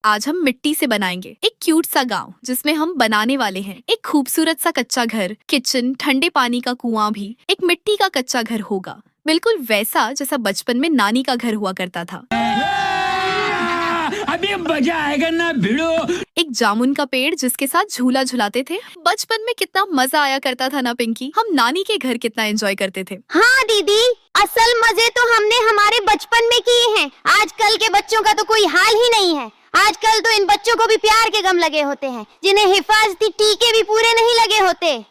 आज हम मिट्टी से बनाएंगे एक क्यूट सा गांव जिसमें हम बनाने वाले हैं एक खूबसूरत सा कच्चा घर, किचन, ठंडे पानी का कुआं भी एक मिट्टी का कच्चा घर होगा, बिल्कुल वैसा जैसा बचपन में नानी का घर हुआ करता था। अभी मजा आएगा ना भिड़ो। एक जामुन का पेड़ जिसके साथ झूला झुलाते थे। बचपन में कितना मजा आया करता था ना पिंकी, हम नानी के घर कितना एंजॉय करते थे। हाँ दीदी, असल मजे तो हमने हमारे बचपन में किए हैं। आजकल के बच्चों का तो कोई हाल ही नहीं है। आजकल तो इन बच्चों को भी प्यार के गम लगे होते हैं, जिन्हें हिफाजती टीके भी पूरे नहीं लगे होते।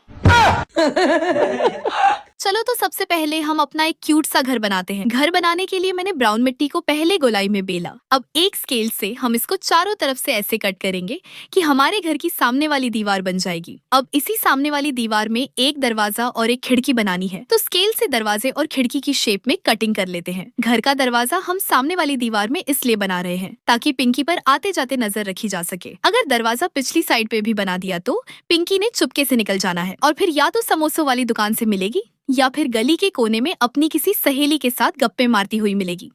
चलो तो सबसे पहले हम अपना एक क्यूट सा घर बनाते हैं। घर बनाने के लिए मैंने ब्राउन मिट्टी को पहले गोलाई में बेला। अब एक स्केल से हम इसको चारों तरफ से ऐसे कट करेंगे कि हमारे घर की सामने वाली दीवार बन जाएगी। अब इसी सामने वाली दीवार में एक दरवाजा और एक खिड़की बनानी है, तो स्केल से दरवाजे और खिड़की की शेप में कटिंग कर लेते हैं। घर का दरवाजा हम सामने वाली दीवार में इसलिए बना रहे हैं ताकि पिंकी पर आते जाते नजर रखी जा सके। अगर दरवाजा पिछली साइड पे भी बना दिया तो पिंकी ने चुपके से निकल जाना है और फिर या तो समोसों वाली दुकान से मिलेगी या फिर गली के कोने में अपनी किसी सहेली के साथ गप्पे मारती हुई मिलेगी।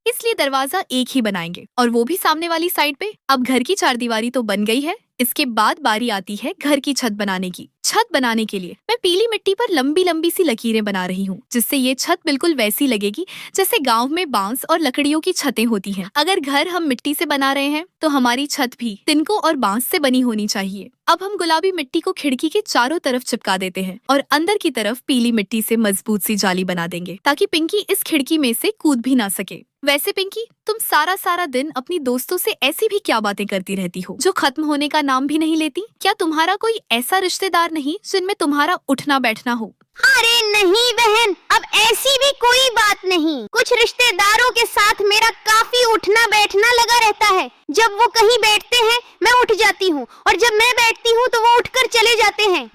इसलिए दरवाजा एक ही बनाएंगे और वो भी सामने वाली साइड पे। अब घर की चारदीवारी तो बन गई है, इसके बाद बारी आती है घर की छत बनाने की। छत बनाने के लिए मैं पीली मिट्टी पर लंबी लंबी सी लकीरें बना रही हूँ, जिससे ये छत बिल्कुल वैसी लगेगी जैसे गांव में बांस और लकड़ियों की छतें होती हैं। अगर घर हम मिट्टी से बना रहे हैं तो हमारी छत भी तिनकों और बांस से बनी होनी चाहिए। अब हम गुलाबी मिट्टी को खिड़की के चारों तरफ चिपका देते हैं और अंदर की तरफ पीली मिट्टी से मजबूत सी जाली बना देंगे ताकि पिंकी इस खिड़की में से कूद भी ना सके। वैसे पिंकी, तुम सारा दिन अपनी दोस्तों से ऐसी भी क्या बातें करती रहती हो जो खत्म होने का नाम भी नहीं लेती? क्या तुम्हारा कोई ऐसा रिश्तेदार नहीं जिनमें तुम्हारा उठना बैठना हो? अरे नहीं बहन, अब ऐसी भी कोई बात नहीं। कुछ रिश्तेदारों के साथ मेरा काफी उठना बैठना लगा रहता है। जब वो कहीं बैठते हैं मैं उठ जाती हूँ और जब मैं बैठती हूँ तो वो उठकर चले जाते हैं।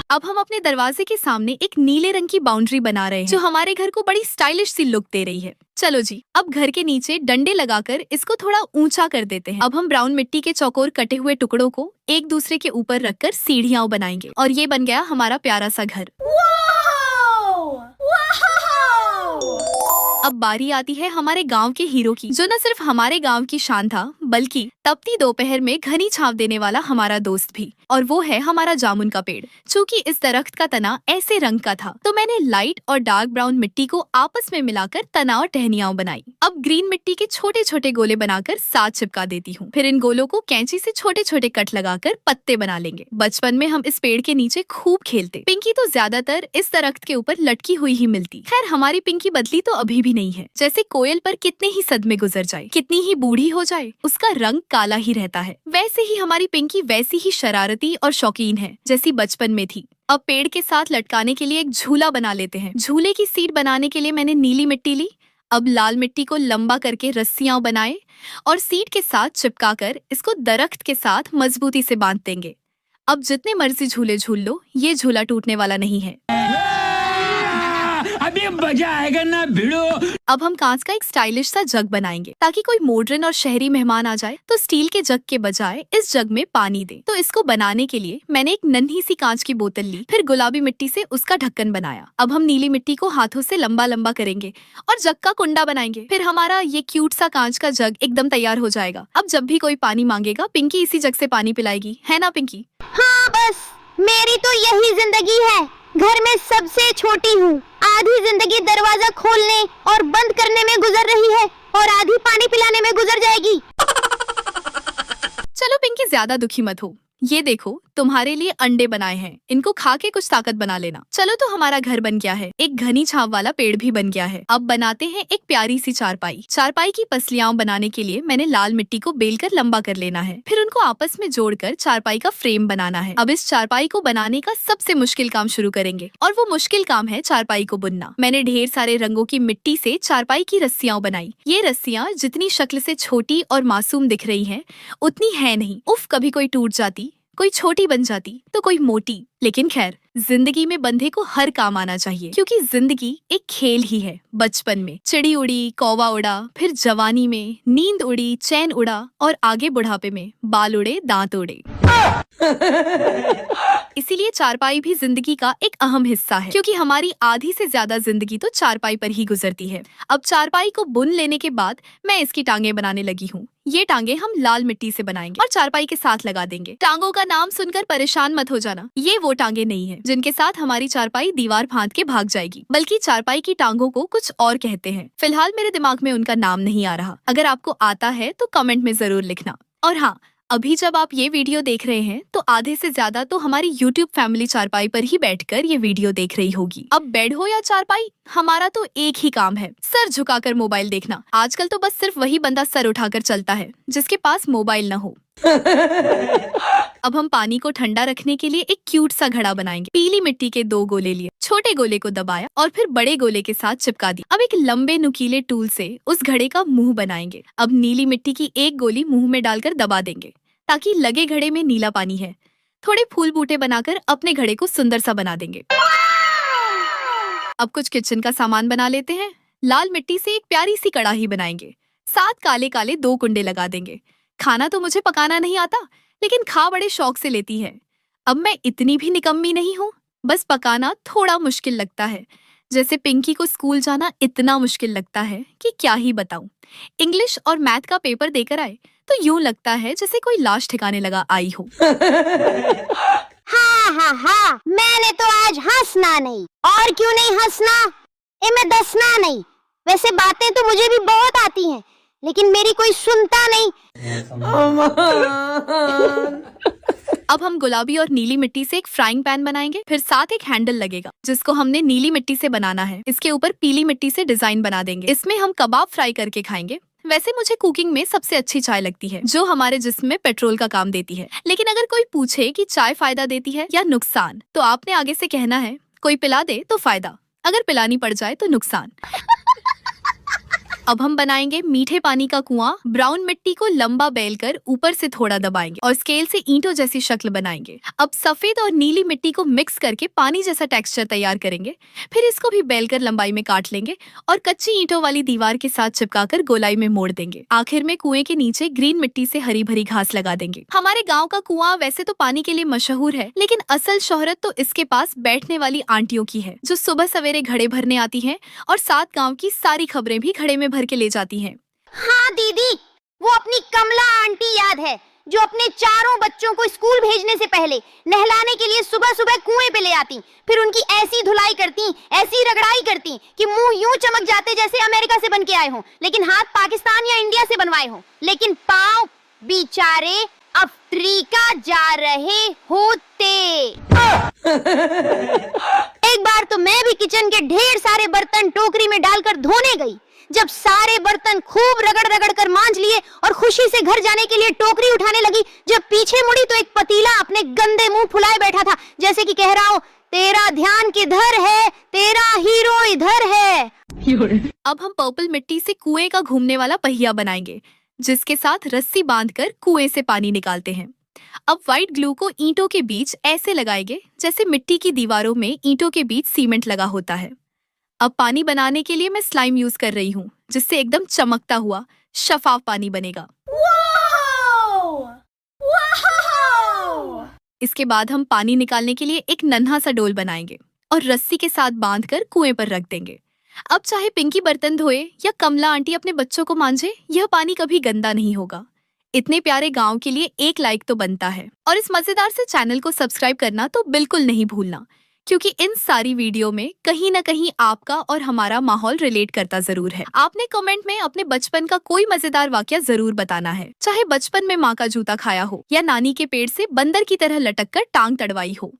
अब हम अपने दरवाजे के सामने एक नीले रंग की बाउंड्री बना रहे हैं जो हमारे घर को बड़ी स्टाइलिश सी लुक दे रही है। चलो जी, अब घर के नीचे डंडे लगाकर इसको थोड़ा ऊंचा कर देते हैं। अब हम ब्राउन मिट्टी के चौकोर कटे हुए टुकड़ों को एक दूसरे के ऊपर रखकर सीढ़ियां बनाएंगे और ये बन गया हमारा प्यारा सा घर। अब बारी आती है हमारे गांव के हीरो की, जो न सिर्फ हमारे गांव की शान था बल्कि तपती दोपहर में घनी छांव देने वाला हमारा दोस्त भी, और वो है हमारा जामुन का पेड़। चूँकि इस दरख्त का तना ऐसे रंग का था तो मैंने लाइट और डार्क ब्राउन मिट्टी को आपस में मिलाकर तना और टहनियां बनाई। अब ग्रीन मिट्टी के छोटे छोटे गोले बनाकर साथ चिपका देती हूँ। फिर इन गोलों को कैंची से छोटे छोटे कट लगाकर पत्ते बना लेंगे। बचपन में हम इस पेड़ के नीचे खूब खेलते। पिंकी तो ज्यादातर इस दरख्त के ऊपर लटकी हुई ही मिलती। खैर, हमारी पिंकी बदली तो अभी भी नहीं है। जैसे कोयल पर कितने ही सदमे गुजर जाए, कितनी ही बूढ़ी हो जाए, उसका रंग काला ही रहता है। वैसे ही हमारी पिंकी वैसी ही शरारती और शौकीन है जैसी बचपन में थी। अब पेड़ के साथ लटकाने के लिए एक झूला बना लेते हैं। झूले की सीट बनाने के लिए मैंने नीली मिट्टी ली। अब लाल मिट्टी को लंबा करके रस्सियां बनाए और सीट के साथ चिपकाकर इसको दरख्त के साथ मजबूती से बांध देंगे। अब जितने मर्जी झूले झूल लो, ये झूला टूटने वाला नहीं है। अभी मजा आएगा ना भिड़ो। अब हम कांच का एक स्टाइलिश सा जग बनाएंगे ताकि कोई मॉडर्न और शहरी मेहमान आ जाए तो स्टील के जग के बजाय इस जग में पानी दे। तो इसको बनाने के लिए मैंने एक नन्ही सी कांच की बोतल ली, फिर गुलाबी मिट्टी से उसका ढक्कन बनाया। अब हम नीली मिट्टी को हाथों से लंबा लंबा करेंगे और जग का कुंडा बनाएंगे। फिर हमारा ये क्यूट सा कांच का जग एकदम तैयार हो जाएगा। अब जब भी कोई पानी मांगेगा पिंकी इसी जग से पानी पिलाएगी, है ना पिंकी? हाँ, बस मेरी तो यही जिंदगी है। घर में सबसे छोटी हूँ। आधी जिंदगी दरवाजा खोलने और बंद करने में गुजर रही है और आधी पानी पिलाने में गुजर जाएगी। चलो पिंकी, ज्यादा दुखी मत हो। ये देखो, तुम्हारे लिए अंडे बनाए हैं, इनको खा के कुछ ताकत बना लेना। चलो तो हमारा घर बन गया है, एक घनी छांव वाला पेड़ भी बन गया है। अब बनाते हैं एक प्यारी सी चारपाई। चारपाई की पसलियां बनाने के लिए मैंने लाल मिट्टी को बेलकर लंबा कर लेना है, फिर उनको आपस में जोड़कर चारपाई का फ्रेम बनाना है। अब इस चारपाई को बनाने का सबसे मुश्किल काम शुरू करेंगे और वो मुश्किल काम है चारपाई को बुनना। मैंने ढेर सारे रंगों की मिट्टी से चारपाई की रस्सियां बनाई। ये रस्सियां जितनी शक्ल से छोटी और मासूम दिख रही हैं, उतनी है नहीं। उफ, कभी कोई टूट जाती, कोई छोटी बन जाती तो कोई मोटी। लेकिन खैर, जिंदगी में बंधे को हर काम आना चाहिए, क्योंकि जिंदगी एक खेल ही है। बचपन में चिड़ी उड़ी, कौवा उड़ा, फिर जवानी में नींद उड़ी, चैन उड़ा और आगे बुढ़ापे में बाल उड़े, दांत उड़े। इसीलिए चारपाई भी जिंदगी का एक अहम हिस्सा है, क्योंकि हमारी आधी से ज्यादा जिंदगी तो चारपाई पर ही गुजरती है। अब चारपाई को बुन लेने के बाद मैं इसकी टांगे बनाने लगी हूँ। ये टांगे हम लाल मिट्टी से बनाएंगे और चारपाई के साथ लगा देंगे। टांगों का नाम सुनकर परेशान मत हो जाना, ये वो टांगे नहीं है जिनके साथ हमारी चारपाई दीवार फांद के भाग जाएगी, बल्कि चारपाई की टांगों को कुछ और कहते हैं। फिलहाल मेरे दिमाग में उनका नाम नहीं आ रहा। अगर आपको आता है तो कमेंट में जरूर लिखना। और हाँ, अभी जब आप ये वीडियो देख रहे हैं तो आधे से ज्यादा तो हमारी YouTube फैमिली चारपाई पर ही बैठकर ये वीडियो देख रही होगी। अब बेड हो या चारपाई, हमारा तो एक ही काम है, सर झुकाकर मोबाइल देखना। आजकल तो बस सिर्फ वही बंदा सर उठाकर चलता है जिसके पास मोबाइल न हो। अब हम पानी को ठंडा रखने के लिए एक क्यूट सा घड़ा बनाएंगे। पीली मिट्टी के 2 गोले लिए, छोटे गोले को दबाया और फिर बड़े गोले के साथ चिपका दिया। अब एक लंबे नुकीले टूल से उस घड़े का मुंह बनाएंगे। अब नीली मिट्टी की एक गोली मुंह में डालकर दबा देंगे ताकि लगे घड़े में नीला पानी है। थोड़े फूल बूटे बनाकर अपने घड़े को सुंदर सा बना देंगे। अब कुछ किचन का सामान बना लेते हैं। लाल मिट्टी से एक प्यारी सी कढ़ाई बनाएंगे। 7 काले काले 2 कुंडे लगा देंगे। खाना तो मुझे पकाना नहीं आता, लेकिन खा बड़े शौक से लेती है। अब मैं इतनी भी निकम्मी नहीं हूँ, बस पकाना थोड़ा मुश्किल लगता है। जैसे पिंकी को स्कूल जाना इतना मुश्किल लगता है कि क्या ही बताऊं। इंग्लिश और मैथ का पेपर देकर आए तो यूं लगता है जैसे कोई लाश ठिकाने लगा आई हो। हाँ, मैंने तो आज हंसना नहीं। और क्यों नहीं हंसना? मैं दसना नहीं। वैसे बातें तो मुझे भी बहुत आती हैं, लेकिन मेरी कोई सुनता नहीं। अब हम गुलाबी और नीली मिट्टी से एक फ्राइंग पैन बनाएंगे। फिर साथ एक हैंडल लगेगा जिसको हमने नीली मिट्टी से बनाना है। इसके ऊपर पीली मिट्टी से डिजाइन बना देंगे। इसमें हम कबाब फ्राई करके खाएंगे। वैसे मुझे कुकिंग में सबसे अच्छी चाय लगती है, जो हमारे जिस्म में पेट्रोल का काम देती है। लेकिन अगर कोई पूछे कि चाय फायदा देती है या नुकसान, तो आपने आगे से कहना है कोई पिला दे तो फायदा, अगर पिलानी पड़ जाए तो नुकसान। अब हम बनाएंगे मीठे पानी का कुआं। ब्राउन मिट्टी को लंबा बेलकर ऊपर से थोड़ा दबाएंगे और स्केल से ईंटों जैसी शक्ल बनाएंगे। अब सफेद और नीली मिट्टी को मिक्स करके पानी जैसा टेक्सचर तैयार करेंगे। फिर इसको भी बेलकर लंबाई में काट लेंगे और कच्ची ईंटों वाली दीवार के साथ चिपकाकर गोलाई में मोड़ देंगे। आखिर में कुएं के नीचे ग्रीन मिट्टी से हरी भरी घास लगा देंगे। हमारे गाँव का कुआं वैसे तो पानी के लिए मशहूर है, लेकिन असल शोहरत तो इसके पास बैठने वाली आंटियों की है, जो सुबह सवेरे घड़े भरने आती है और साथ गाँव की सारी खबरें भी घड़े में भर के ले जाती हैं। हाँ दीदी, वो अपनी कमला आंटी याद है, जो अपने चारों बच्चों को स्कूल भेजने से पहले नहलाने के लिए सुबह सुबह कुएं पे ले आती। फिर उनकी ऐसी धुलाई करती, ऐसी रगड़ाई करती कि मुंह यूं चमक जाते जैसे अमेरिका से बन के आए हों, लेकिन हाथ पाकिस्तान या इंडिया से बनवाए हों। लेकिन पाँव बेचारे अफ्रीका जा रहे होते। एक बार तो मैं भी किचन के ढेर सारे बर्तन टोकरी में डालकर धोने गई। जब सारे बर्तन खूब रगड़ रगड़ कर मांज लिए और खुशी से घर जाने के लिए टोकरी उठाने लगी, जब पीछे मुड़ी तो एक पतीला अपने गंदे मुंह फुलाए बैठा था, जैसे कि कह रहा हो तेरा ध्यान किधर है, तेरा हीरो इधर है। अब हम पर्पल मिट्टी से कुएं का घूमने वाला पहिया बनाएंगे, जिसके साथ रस्सी बांधकर कुएं से पानी निकालते हैं। अब व्हाइट ग्लू को ईंटों के बीच ऐसे लगाएंगे जैसे मिट्टी की दीवारों में ईंटों के बीच सीमेंट लगा होता है। अब पानी बनाने के लिए मैं स्लाइम यूज कर रही हूँ, जिससे एकदम चमकता हुआ शफाफ पानी बनेगा। इसके बाद हम पानी निकालने के लिए एक नन्हा सा डोल बनाएंगे और रस्सी के साथ बांधकर कुएं पर रख देंगे। अब चाहे पिंकी बर्तन धोए या कमला आंटी अपने बच्चों को मांझे, यह पानी कभी गंदा नहीं होगा। इतने प्यारे गांव के लिए एक लाइक तो बनता है, और इस मजेदार से चैनल को सब्सक्राइब करना तो बिल्कुल नहीं भूलना, क्योंकि इन सारी वीडियो में कहीं न कहीं आपका और हमारा माहौल रिलेट करता जरूर है। आपने कमेंट में अपने बचपन का कोई मजेदार वाकया जरूर बताना है, चाहे बचपन में माँ का जूता खाया हो या नानी के पेड़ से बंदर की तरह लटक कर टांग तड़वाई हो।